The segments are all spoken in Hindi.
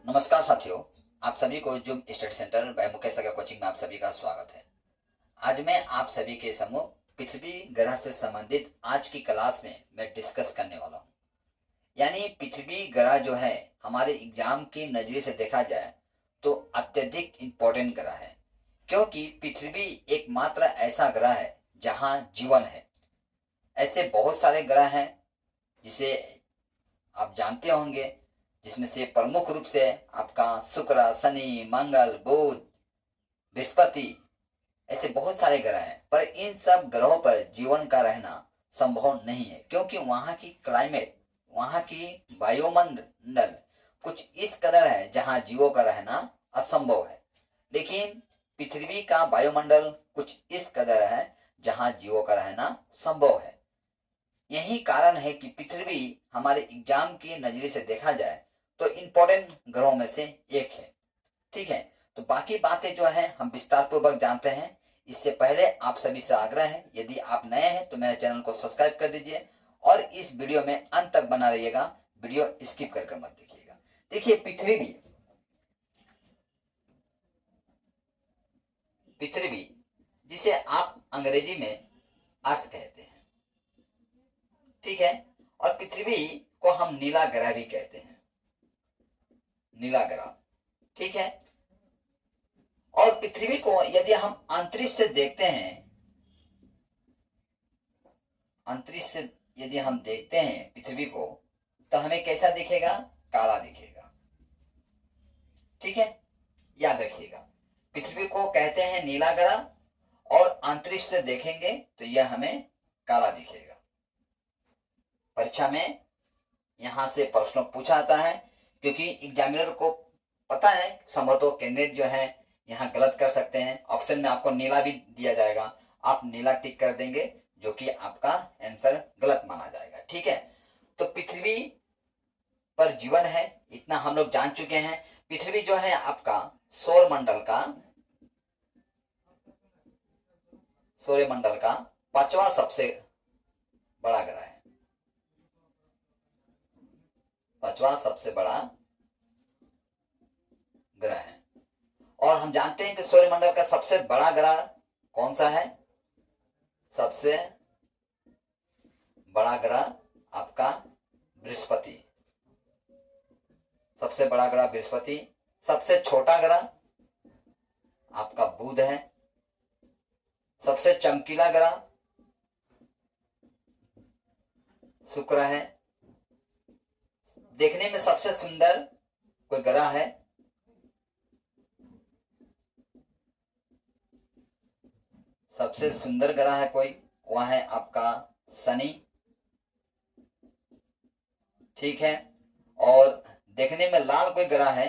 नमस्कार साथियों, आप सभी को Zoom study centre by Mukesh Agrawal coaching में आप सभी का स्वागत है। आज मैं आप सभी के समूह पृथ्वी ग्रह से संबंधित आज की क्लास में मैं डिस्कस करने वाला हूँ। यानी पृथ्वी ग्रह जो है हमारे एग्जाम के नजरिए से देखा जाए तो अत्यधिक इम्पोर्टेंट ग्रह है, क्योंकि पृथ्वी एकमात्र ऐसा ग्रह है जहाँ जीवन है। ऐसे बहुत सारे ग्रह हैं जिसे आप जानते होंगे, जिसमें से प्रमुख रूप से आपका शुक्र, शनि, मंगल, बुध, बृहस्पति, ऐसे बहुत सारे ग्रह हैं। पर इन सब ग्रहों पर जीवन का रहना संभव नहीं है, क्योंकि वहां की क्लाइमेट, वहां की वायुमंडल कुछ इस कदर है जहां जीवों का रहना असंभव है। लेकिन पृथ्वी का वायुमंडल कुछ इस कदर है जहां जीवों का रहना संभव है। यही कारण है कि पृथ्वी हमारे एग्जाम के नजरिए से देखा जाए तो इम्पोर्टेंट ग्रहों में से एक है। ठीक है, तो बाकी बातें जो है हम विस्तार पूर्वक जानते हैं। इससे पहले आप सभी से आग्रह है, यदि आप नए हैं तो मेरे चैनल को सब्सक्राइब कर दीजिए और इस वीडियो में अंत तक बना रहिएगा, वीडियो स्किप कर मत देखिएगा। देखिए, पृथ्वी जिसे आप अंग्रेजी में अर्थ कहते हैं, ठीक है, और पृथ्वी को हम नीला ग्रह भी कहते हैं, नीला ग्रह, ठीक है। और पृथ्वी को यदि हम अंतरिक्ष से देखते हैं, अंतरिक्ष से यदि हम देखते हैं पृथ्वी को, तो हमें कैसा दिखेगा? काला दिखेगा। ठीक है, याद रखिएगा, पृथ्वी को कहते हैं नीला ग्रह और अंतरिक्ष से देखेंगे तो यह हमें काला दिखेगा। परीक्षा में यहां से प्रश्न पूछा जाता है, क्योंकि एग्जामिनर को पता है संभवतः कैंडिडेट जो है यहाँ गलत कर सकते हैं। ऑप्शन में आपको नीला भी दिया जाएगा, आप नीला टिक कर देंगे, जो कि आपका आंसर गलत माना जाएगा। ठीक है, तो पृथ्वी पर जीवन है इतना हम लोग जान चुके हैं। पृथ्वी जो है आपका सौरमंडल का पांचवा सबसे बड़ा ग्रह है, पांचवा सबसे बड़ा ग्रह है। और हम जानते हैं कि सौरमंडल का सबसे बड़ा ग्रह कौन सा है? सबसे बड़ा ग्रह आपका बृहस्पति, सबसे बड़ा ग्रह बृहस्पति। सबसे छोटा ग्रह आपका बुध है। सबसे चमकीला ग्रह शुक्र है। देखने में सबसे सुंदर कोई ग्रह है? सबसे सुंदर ग्रह है कोई, वह है आपका शनि। ठीक है, और देखने में लाल कोई ग्रह है,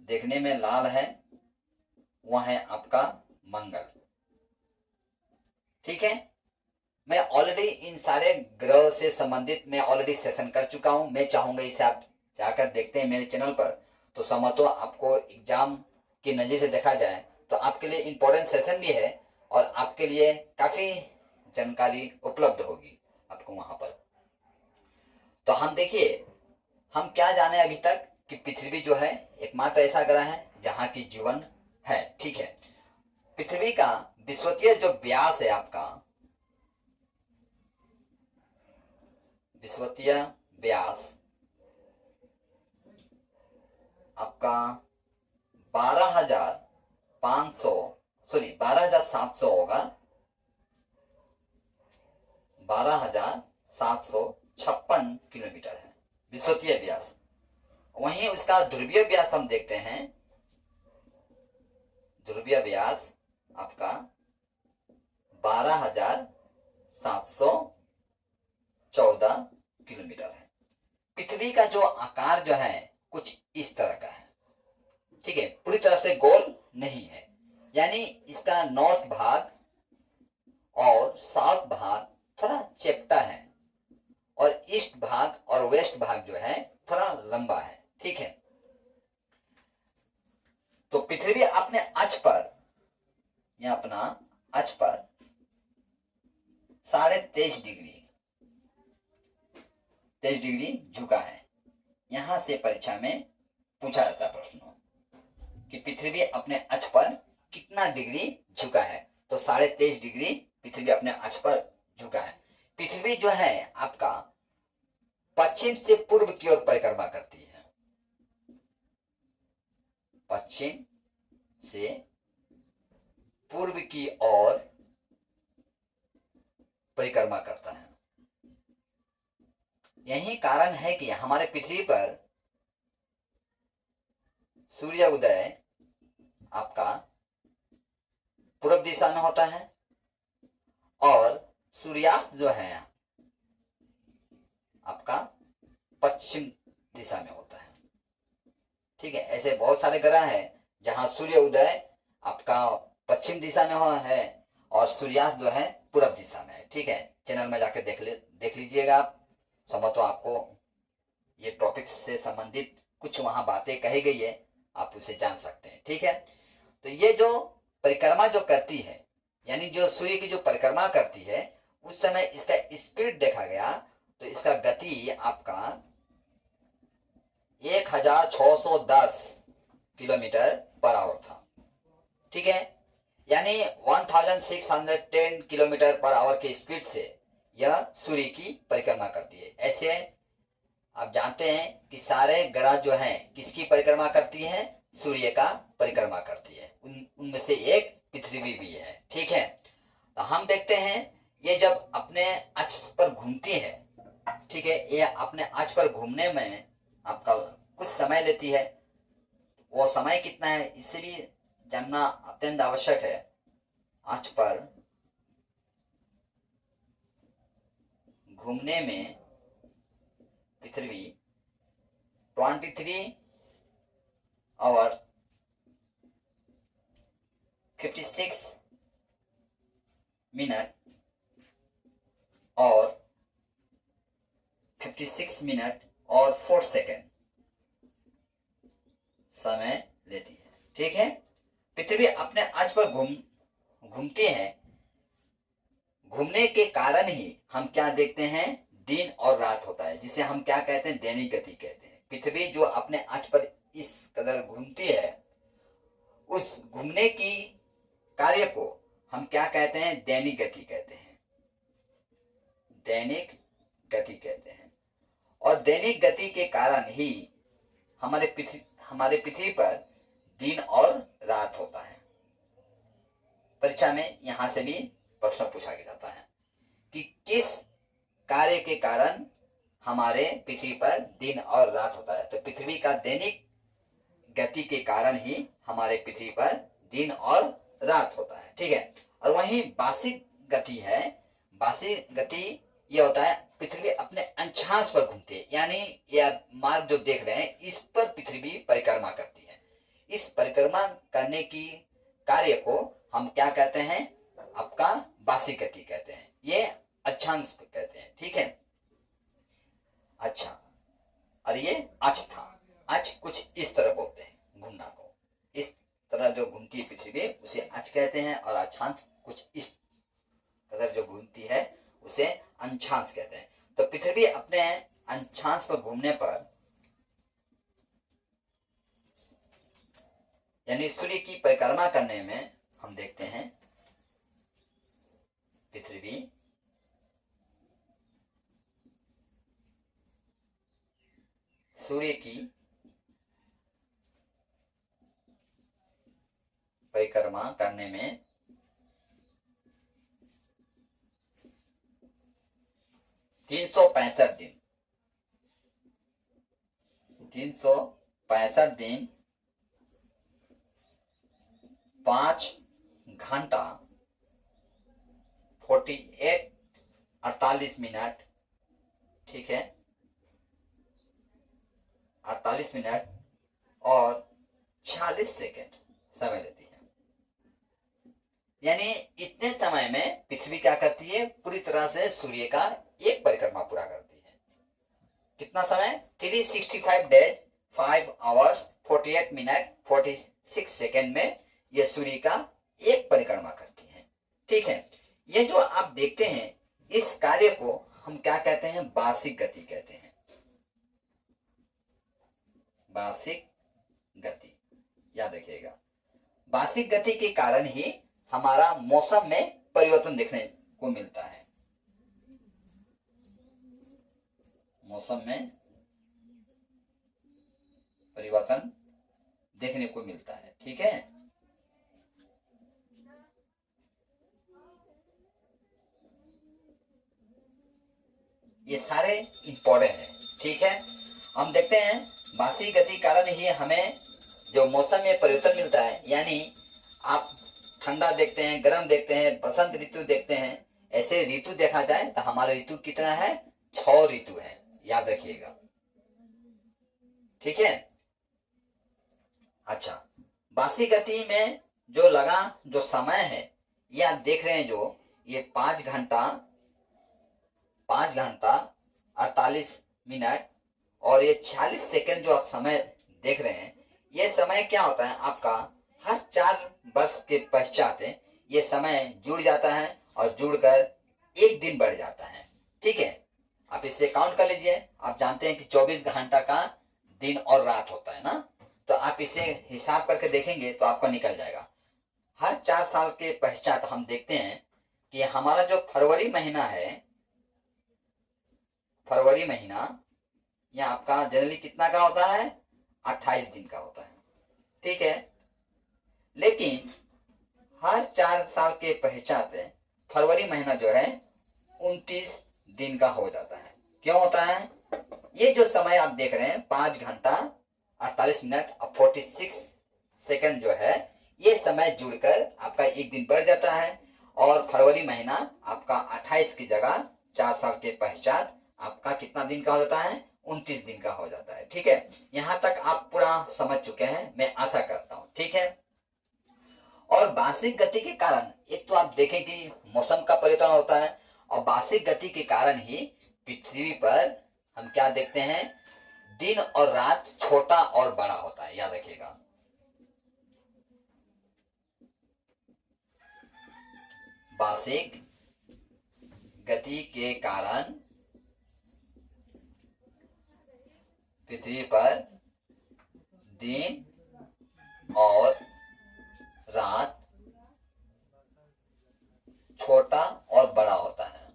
देखने में लाल है, वह है आपका मंगल। ठीक है, मैं ऑलरेडी इन सारे ग्रह से संबंधित मैं ऑलरेडी सेशन कर चुका हूं। मैं चाहूंगा इसे आप जाकर देखते हैं मेरे चैनल पर, तो समझो आपको एग्जाम की नजर से देखा जाए तो आपके लिए इंपॉर्टेंट सेशन भी है और आपके लिए काफी जानकारी उपलब्ध होगी आपको वहां पर। तो हम देखिए, हम क्या जाने अभी तक कि पृथ्वी जो है एकमात्र ऐसा ग्रह है जहां की जीवन है। ठीक है, पृथ्वी का विषुवतीय जो व्यास है आपका, विषुवतीय व्यास आपका 12,700 होगा, 12,756 किलोमीटर है विषुवतीय व्यास। वहीं उसका ध्रुवीय व्यास हम देखते हैं, ध्रुवीय व्यास आपका 12,714 किलोमीटर है। पृथ्वी का जो आकार जो है कुछ इस तरह का है। ठीक है, पूरी तरह से गोल नहीं है, यानी इसका नॉर्थ भाग और साउथ भाग थोड़ा चेप्टा है और ईस्ट भाग और वेस्ट भाग जो है थोड़ा लंबा है। ठीक है, तो पृथ्वी अपने अक्ष पर, या अपना अक्ष पर 23.5 डिग्री झुका है। यहां से परीक्षा में पूछा जाता है प्रश्नों कि पृथ्वी अपने अक्ष पर कितना डिग्री झुका है। तो 23.5 डिग्री पृथ्वी अपने अक्ष पर झुका है। पृथ्वी जो है आपका पश्चिम से पूर्व की ओर परिक्रमा करती है, पश्चिम से पूर्व की ओर परिक्रमा करता है। यही कारण है कि हमारे पृथ्वी पर सूर्य उदय आपका पूर्व दिशा में होता है और सूर्यास्त जो है आपका पश्चिम दिशा में होता है। ठीक है, ऐसे बहुत सारे ग्रह हैं जहां सूर्य उदय आपका पश्चिम दिशा में है और सूर्यास्त जो है पूर्व दिशा में है। ठीक है, चैनल में जाकर देख लीजिएगा आप, समझ तो आपको ये टॉपिक से संबंधित कुछ वहां बातें कही गई है, आप उसे जान सकते हैं। ठीक है, तो ये जो परिक्रमा जो करती है, यानी जो सूर्य की जो परिक्रमा करती है, उस समय इसका स्पीड देखा गया तो इसका गति आपका 1610 किलोमीटर पर आवर था। ठीक है, यानी 1610 किलोमीटर पर आवर की स्पीड से यह सूर्य की परिक्रमा करती है। ऐसे आप जानते हैं कि सारे ग्रह जो हैं किसकी परिक्रमा करती हैं? सूर्य का परिक्रमा करती है। उनमें से एक पृथ्वी भी है। ठीक है, तो हम देखते हैं ये जब अपने अक्ष पर घूमती है, ठीक है, ये अपने अक्ष पर घूमने में आपका कुछ समय लेती है। वो समय कितना है इससे भी जानना अत्यंत आवश्यक है। अक्ष पर घूमने में पृथ्वी 23 आवर 56 मिनट और 56 मिनट और 4 सेकेंड समय लेती है। ठीक है, पृथ्वी अपने अक्ष पर घूमती है। घूमने के कारण ही हम क्या देखते हैं? दिन और रात होता है, जिसे हम क्या कहते हैं? दैनिक गति कहते हैं। पृथ्वी जो अपने अक्ष पर इस कदर घूमती है, उस घूमने की कार्य को हम क्या कहते हैं? दैनिक गति कहते हैं, दैनिक गति कहते हैं। और दैनिक गति के कारण ही हमारे पृथ्वी पर दिन और रात होता है। परीक्षा में यहां से भी प्रश्न पूछा जाता है कि किस कार्य के कारण हमारे पृथ्वी पर दिन और रात होता है। तो पृथ्वी का दैनिक गति के कारण ही हमारे पृथ्वी पर दिन और रात होता है। ठीक है, और वहीं वार्षिक गति है। वार्षिक गति ये होता है पृथ्वी अपने अक्षांश पर घूमती है, यानी यह मार्ग जो देख रहे हैं इस पर पृथ्वी परिक्रमा करती है। इस परिक्रमा करने की कार्य को हम क्या कहते हैं? आपका वार्षिक गति कहते हैं, ये अक्षांश कहते हैं। ठीक है, अच्छा, और ये अक्ष था। अक्ष कुछ इस तरह बोलते हैं घूमना को, इस तरह जो घूमती है पृथ्वी उसे अक्ष कहते हैं, और अक्षांश कुछ इस तरह जो घूमती है उसे अंशांश कहते हैं। तो पृथ्वी अपने अंशांश पर घूमने पर, यानी सूर्य की परिक्रमा करने में, हम देखते हैं पृथ्वी सूर्य की परिक्रमा करने में 365 दिन 365 दिन 5 घंटा 48 मिनट, ठीक है, 48 मिनट और 46 सेकेंड समय लेती है। यानी इतने समय में पृथ्वी क्या करती है? पूरी तरह से सूर्य का एक परिक्रमा पूरा करती है। कितना समय? 365 डेज 5 आवर्स 48 मिनट 46 सेकेंड में यह सूर्य का एक परिक्रमा करती है। ठीक है, ये जो आप देखते हैं इस कार्य को हम क्या कहते हैं? वार्षिक गति कहते हैं। बार्षिक गति, याद रखिएगा। बार्षिक गति के कारण ही हमारा मौसम में परिवर्तन देखने को मिलता है। मौसम में परिवर्तन देखने को मिलता है, ठीक है। ये सारे इंपॉर्टेंट है, ठीक है। हम देखते हैं बार्षिक गति कारण ही हमें जो मौसम में परिवर्तन मिलता है, यानी आप ठंडा देखते हैं, गर्म देखते हैं, बसंत ऋतु देखते हैं, ऐसे ऋतु देखा जाए तो हमारा ऋतु कितना है, 6 ऋतु है, याद रखिएगा, ठीक है। अच्छा, बार्षिक गति में जो समय है, ये आप देख रहे हैं, जो ये 5 घंटा 48 मिनट और ये 46 सेकंड जो आप समय देख रहे हैं, ये समय क्या होता है आपका, हर 4 वर्ष के पश्चात ये समय जुड़ जाता है और जुड़कर एक दिन बढ़ जाता है, ठीक है। आप इससे काउंट कर लीजिए। आप जानते हैं कि 24 घंटा का दिन और रात होता है ना, तो आप इसे हिसाब करके देखेंगे तो आपको निकल जाएगा। हर 4 साल के पश्चात हम देखते हैं कि हमारा जो फरवरी महीना है, फरवरी महीना यह आपका जनरली कितना का होता है, 28 दिन का होता है, ठीक है। लेकिन हर 4 साल के पश्चात फरवरी महीना जो है 29 दिन का हो जाता है। क्यों होता है? ये जो समय आप देख रहे हैं 5 घंटा 48 मिनट और 46 सेकंड जो है, ये समय जुड़कर आपका एक दिन बढ़ जाता है और फरवरी महीना आपका 28 की जगह 4 साल के पश्चात आपका कितना दिन का हो जाता है, 29 दिन का हो जाता है, ठीक है। यहां तक आप पूरा समझ चुके हैं, मैं आशा करता हूं, ठीक है। और वार्षिक गति के कारण एक तो आप देखें कि मौसम का परिवर्तन होता है और वार्षिक गति के कारण ही पृथ्वी पर हम क्या देखते हैं, दिन और रात छोटा और बड़ा होता है, याद रखिएगा। वार्षिक गति के कारण पृथ्वी पर दिन और रात छोटा और बड़ा होता है,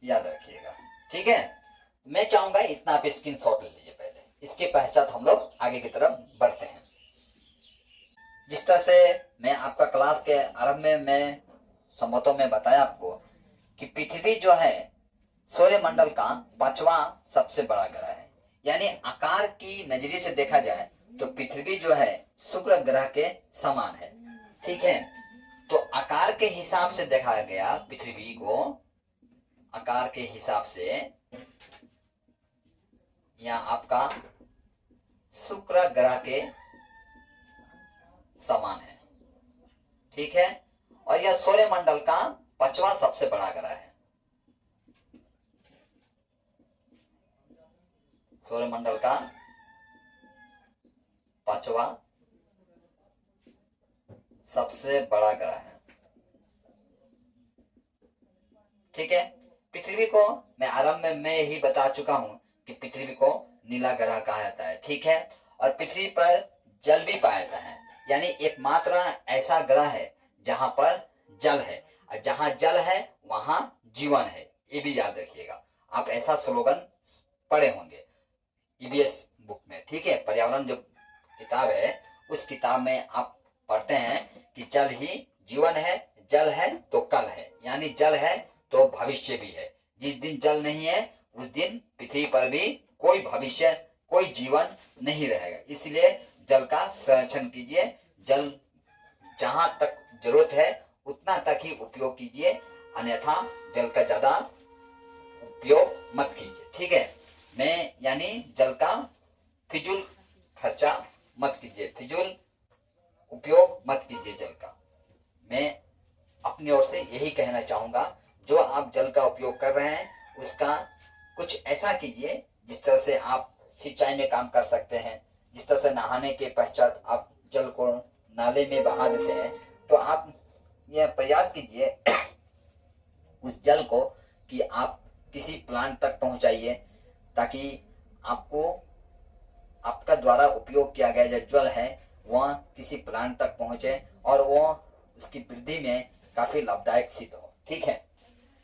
याद रखिएगा, ठीक है। मैं चाहूंगा इतना आप स्क्रीनशॉट ले लीजिए पहले, इसके पश्चात हम लोग आगे की तरफ बढ़ते हैं। जिस तरह से मैं आपका क्लास के आरंभ में मैं संभवतः में बताया आपको कि पृथ्वी जो है सौरमंडल का 5वां सबसे बड़ा ग्रह है, यानी आकार की नजरिए से देखा जाए तो पृथ्वी जो है शुक्र ग्रह के समान है, ठीक है। तो आकार के हिसाब से देखा गया पृथ्वी को, आकार के हिसाब से यहाँ आपका शुक्र ग्रह के समान है, ठीक है। और यह सौरमंडल का 5वां सबसे बड़ा ग्रह है, सौरमंडल का 5वां सबसे बड़ा ग्रह है, ठीक है। पृथ्वी को मैं आरंभ में मैं ही बता चुका हूं कि पृथ्वी को नीला ग्रह कहा जाता है, ठीक है। और पृथ्वी पर जल भी पाया जाता है, यानी एकमात्र ऐसा ग्रह है जहां पर जल है, और जहां जल है वहां जीवन है, ये भी याद रखिएगा। आप ऐसा स्लोगन पढ़े होंगे ईबीएस बुक में, ठीक है। पर्यावरण जो किताब है उस किताब में आप पढ़ते हैं कि जल ही जीवन है, जल है तो कल है, यानी जल है तो भविष्य भी है। जिस दिन जल नहीं है उस दिन पृथ्वी पर भी कोई भविष्य, कोई जीवन नहीं रहेगा। इसलिए जल का संरक्षण कीजिए, जल जहां तक जरूरत है उतना तक ही उपयोग कीजिए, अन्यथा जल का ज्यादा उपयोग मत कीजिए, ठीक है। मैं यानी जल का फिजूल खर्चा मत कीजिए, फिजूल उपयोग मत कीजिए जल का। मैं अपनी ओर से यही कहना चाहूंगा, जो आप जल का उपयोग कर रहे हैं उसका कुछ ऐसा कीजिए जिस तरह से आप सिंचाई में काम कर सकते हैं। जिस तरह से नहाने के पश्चात आप जल को नाले में बहा देते हैं, तो आप यह प्रयास कीजिए उस जल को कि आप किसी प्लांट तक पहुंचाइए, ताकि आपको आपका द्वारा उपयोग किया गया जो जल है वह किसी प्लांट तक पहुंचे और वह उसकी वृद्धि में काफी लाभदायक सिद्ध हो। ठीक है,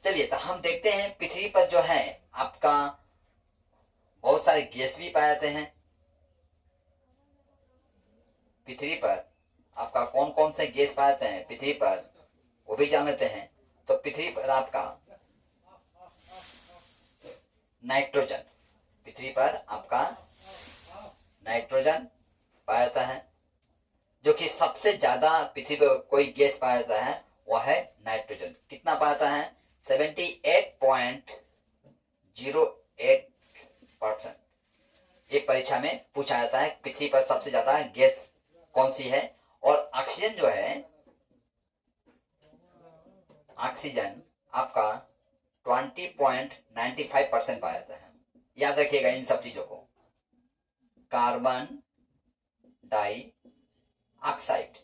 चलिए तो हम देखते हैं पृथ्वी पर जो है आपका बहुत सारे गैस भी पाए जाते हैं। पृथ्वी पर आपका कौन कौन से गैस पाए जाते हैं पृथ्वी पर, वो भी जान लेते हैं। तो पृथ्वी पर आपका नाइट्रोजन, पृथ्वी पर आपका नाइट्रोजन पाया जाता है, जो कि सबसे ज्यादा पृथ्वी पर कोई गैस पाया जाता है वह है नाइट्रोजन। कितना पाया जाता है? 78.08%। ये परीक्षा में पूछा जाता है पृथ्वी पर सबसे ज्यादा गैस कौन सी है। और ऑक्सीजन जो है, ऑक्सीजन आपका 20.95% पाया जाता है। याद रखिएगा इन सब चीजों को। कार्बन डाइऑक्साइड,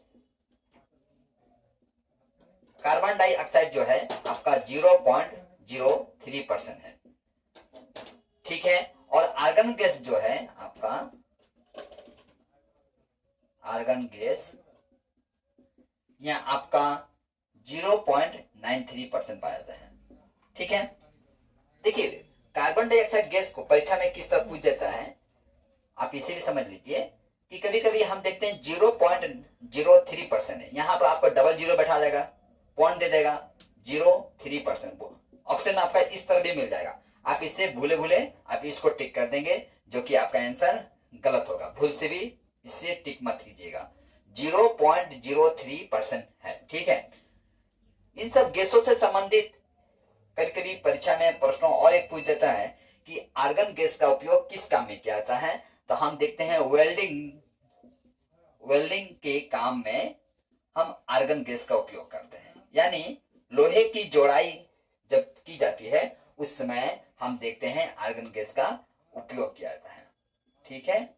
कार्बन डाइऑक्साइड जो है आपका 0.03% है। ठीक है, और आर्गन गैस जो है आपका, आर्गन गैस यह आपका 0.93% पाया जाता है। ठीक है, देखिए कार्बन डाइऑक्साइड गैस को परीक्षा में किस तरह पूछ देता है आप इसे भी समझ लीजिए कि कभी कभी हम देखते हैं 0.03% है, यहां पर आपको डबल जीरो बैठा देगा, पॉइंट दे देगा 0.3%। ऑप्शन आपका इस तरह भी मिल जाएगा। आप इससे भूले भूले आप इसको टिक कर देंगे, जो कि आपका आंसर गलत होगा। भूल से भी इससे टिक मत कीजिएगा। 0.03% है। ठीक है, इन सब गैसों से संबंधित कभी कभी परीक्षा में प्रश्नों और एक पूछ देता है कि आर्गन गैस का उपयोग किस काम में किया जाता है। तो हम देखते हैं वेल्डिंग के काम में हम आर्गन गैस का उपयोग करते हैं। यानी लोहे की जोड़ाई जब की जाती है उस समय हम देखते हैं आर्गन गैस का उपयोग किया जाता है। ठीक है,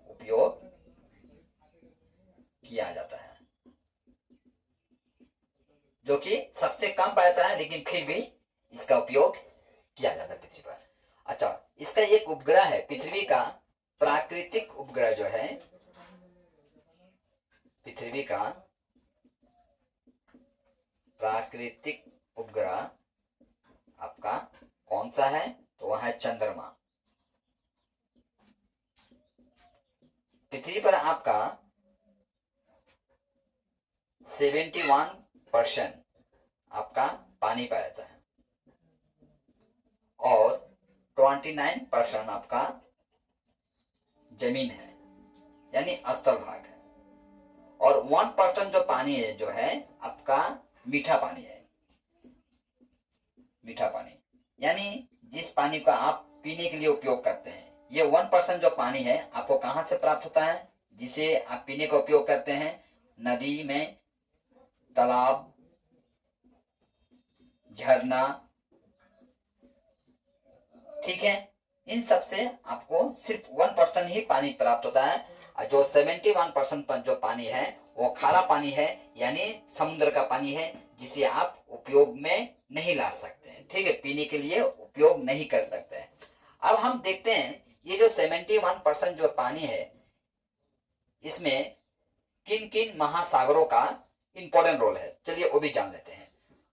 उपयोग किया जाता है, जो कि सबसे कम पाया जाता है, लेकिन फिर भी इसका उपयोग किया जाता है पृथ्वी पर। अच्छा, इसका एक उपग्रह है पृथ्वी का, प्राकृतिक उपग्रह जो है पृथ्वी का प्राकृतिक उपग्रह आपका कौन सा है? तो वह है चंद्रमा। पृथ्वी पर आपका 71% आपका पानी पाया जाता है और 29% आपका जमीन है, यानी स्थल भाग है। और 1% जो पानी है जो है आपका मीठा पानी है। मीठा पानी यानी जिस पानी का आप पीने के लिए उपयोग करते हैं, ये 1% जो पानी है आपको कहां से प्राप्त होता है? जिसे आप पीने का उपयोग करते हैं, नदी में, तालाब, झरना। ठीक है, इन सब से आपको सिर्फ 1% ही पानी प्राप्त होता है। और जो 71% पर जो पानी है वो खारा पानी है, यानी समुद्र का पानी है, जिसे आप उपयोग में नहीं ला सकते हैं। ठीक है, पीने के लिए उपयोग नहीं कर सकते हैं। अब हम देखते हैं ये जो 71% जो पानी है, इसमें किन किन महासागरों का इंपॉर्टेंट रोल है, चलिए वो भी जान लेते हैं।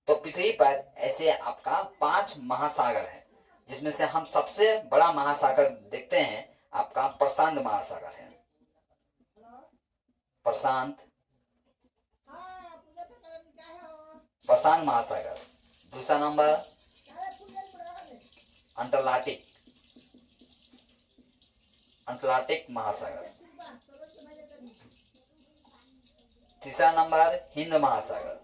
तो पृथ्वी पर ऐसे आपका 5 महासागर है, जिसमें से हम सबसे बड़ा महासागर देखते हैं आपका प्रशांत महासागर है। प्रशांत महासागर। दूसरा नंबर अंटार्कटिक महासागर। तीसरा नंबर हिंद महासागर।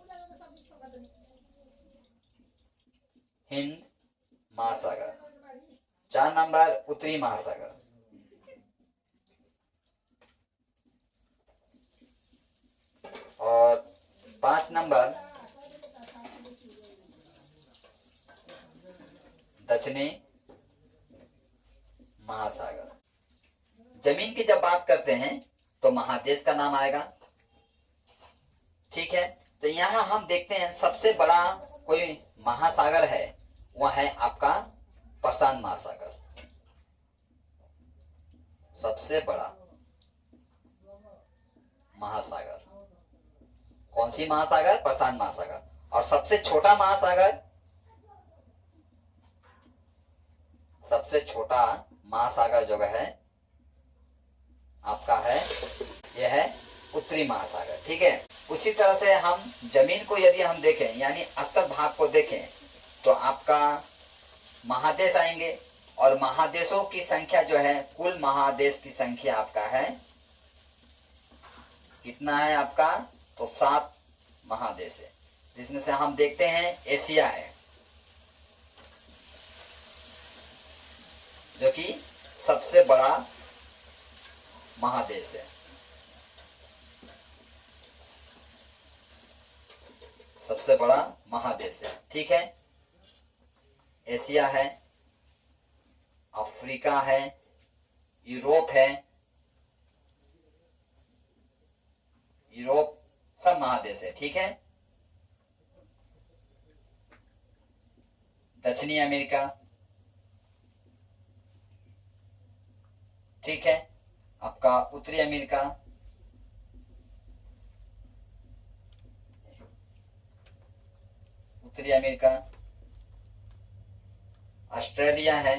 महासागर। 4 नंबर उत्तरी महासागर। और 5 नंबर दक्षिणी महासागर। जमीन की जब बात करते हैं तो महादेश का नाम आएगा। ठीक है, तो यहां हम देखते हैं सबसे बड़ा कोई महासागर है, वह है आपका प्रशांत महासागर। सबसे बड़ा महासागर कौन सी महासागर? प्रशांत महासागर। और सबसे छोटा महासागर, सबसे छोटा महासागर जो है आपका है, यह है उत्तरी महासागर। ठीक है। उसी तरह से हम जमीन को यदि हम देखें, यानी अस्तर भाग को देखें, तो आपका महादेश आएंगे, और महादेशों की संख्या जो है, कुल महादेश की संख्या आपका है कितना है आपका? तो 7 महादेश है, जिसमें से हम देखते हैं एशिया है, जो कि सबसे बड़ा महादेश है, सबसे बड़ा महादेश है। ठीक है। एशिया है, अफ्रीका है, यूरोप है, यूरोप सब महादेश है। ठीक है। दक्षिणी अमेरिका, ठीक है, आपका उत्तरी अमेरिका, उत्तरी अमेरिका, ऑस्ट्रेलिया है,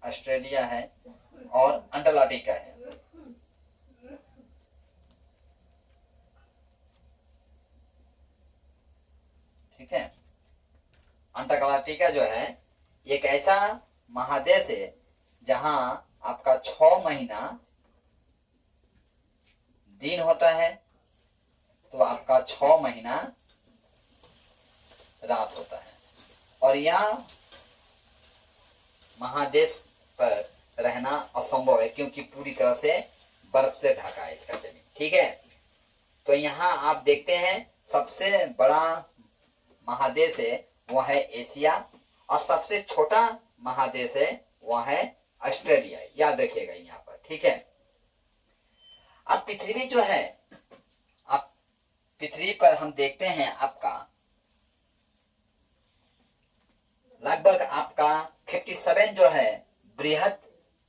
ऑस्ट्रेलिया है, और अंटार्कटिका है। ठीक है। अंटार्कटिका जो है एक ऐसा महादेश है जहां आपका 6 महीना दिन होता है, तो आपका 6 महीना रात होता है, और यह महादेश पर रहना असंभव है, क्योंकि पूरी तरह से बर्फ से ढका है इसका जमीन। ठीक है। तो यहाँ आप देखते हैं सबसे बड़ा महादेश है वह है एशिया, और सबसे छोटा महादेश है वह है ऑस्ट्रेलिया। याद रखिएगा यहाँ पर। ठीक है। अब पृथ्वी जो है, अब पृथ्वी पर हम देखते हैं आपका लगभग आपका 57 जो है बृहद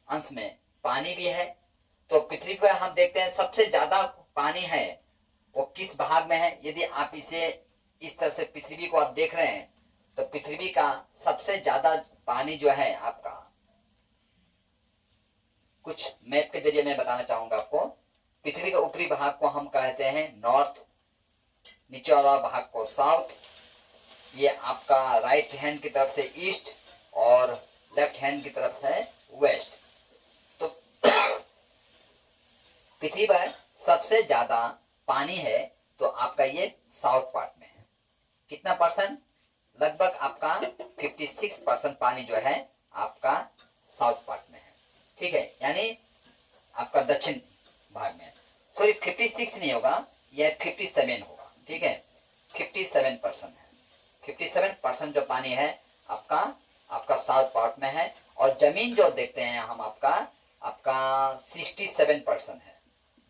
अंश में पानी भी है। तो पृथ्वी पर हम देखते हैं सबसे ज्यादा पानी है वो किस भाग में है? यदि आप इसे इस तरह से पृथ्वी को आप देख रहे हैं, तो पृथ्वी का सबसे ज्यादा पानी जो है आपका, कुछ मैप के जरिए मैं बताना चाहूंगा आपको। पृथ्वी का ऊपरी भाग को हम कहते हैं नॉर्थ, नीचे वाला भाग को साउथ, ये आपका राइट हैंड की तरफ से ईस्ट और लेफ्ट हैंड की तरफ से वेस्ट। तो पृथ्वी पर सबसे ज्यादा पानी है तो आपका ये साउथ पार्ट में है। कितना परसेंट? लगभग आपका 56% पानी जो है आपका साउथ पार्ट में है। ठीक है। यानी आपका दक्षिण भाग में, सॉरी 56 नहीं होगा, यह 57 होगा। ठीक है। 57% है। 57% जो पानी है आपका साउथ पार्ट में है, और जमीन जो देखते हैं हम आपका 67% है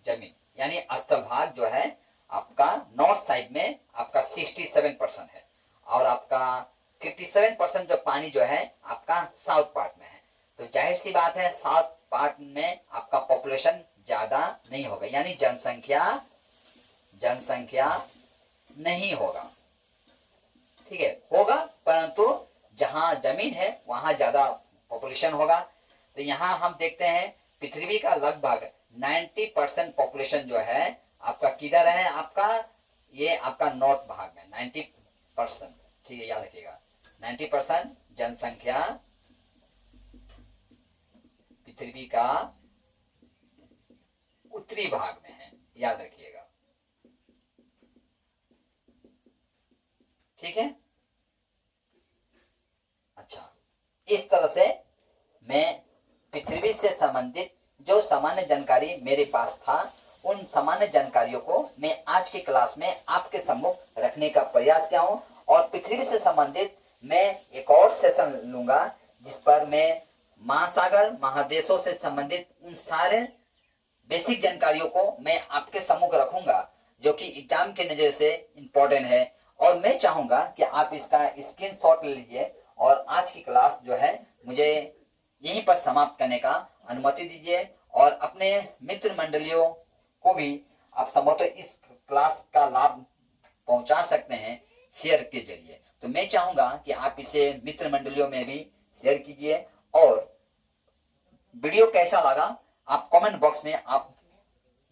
जमीन, यानी स्थल भाग जो है आपका नॉर्थ साइड में आपका 67% है, और आपका 57% जो पानी जो है आपका साउथ पार्ट में है। तो जाहिर सी बात है साउथ पार्ट में आपका पॉपुलेशन ज्यादा नहीं होगा, यानी जनसंख्या नहीं होगा। ठीक है, होगा, परंतु जहां जमीन है वहां ज्यादा पॉपुलेशन होगा। तो यहाँ हम देखते हैं पृथ्वी का लगभग 90% पॉपुलेशन जो है आपका किधर है? ये आपका नॉर्थ भाग में 90%। ठीक है, याद रखिएगा 90% जनसंख्या पृथ्वी का उत्तरी भाग में है, याद रखिएगा। ठीक है। अच्छा, इस तरह से मैं पृथ्वी से संबंधित जो सामान्य जानकारी मेरे पास था, उन सामान्य जानकारियों को मैं आज की क्लास में आपके सम्मुख रखने का प्रयास किया हूं। और पृथ्वी से संबंधित मैं एक और सेशन लूंगा जिस पर मैं महासागर, महादेशों से संबंधित उन सारे बेसिक जानकारियों को मैं आपके सम्मुख रखूंगा। जो कि एग्जाम के नजर से इम्पोर्टेंट है, और मैं चाहूंगा कि आप इसका स्क्रीनशॉट ले लीजिए और आज की क्लास जो है मुझे यहीं पर समाप्त करने का अनुमति दीजिए, और अपने मित्र मंडलियों को भी आप संभवतः इस क्लास का लाभ पहुंचा सकते हैं शेयर के जरिए। तो मैं चाहूंगा कि आप इसे मित्र मंडलियों में भी शेयर कीजिए, और वीडियो कैसा लगा आप कमेंट बॉक्स में आप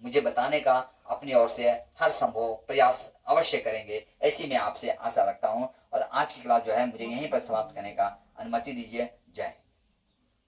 मुझे बताने का अपनी ओर से हर संभव प्रयास अवश्य करेंगे, ऐसी मैं आपसे आशा रखता हूं। और आज की क्लास जो है मुझे यहीं पर समाप्त करने का अनुमति दीजिए। जय हिंद।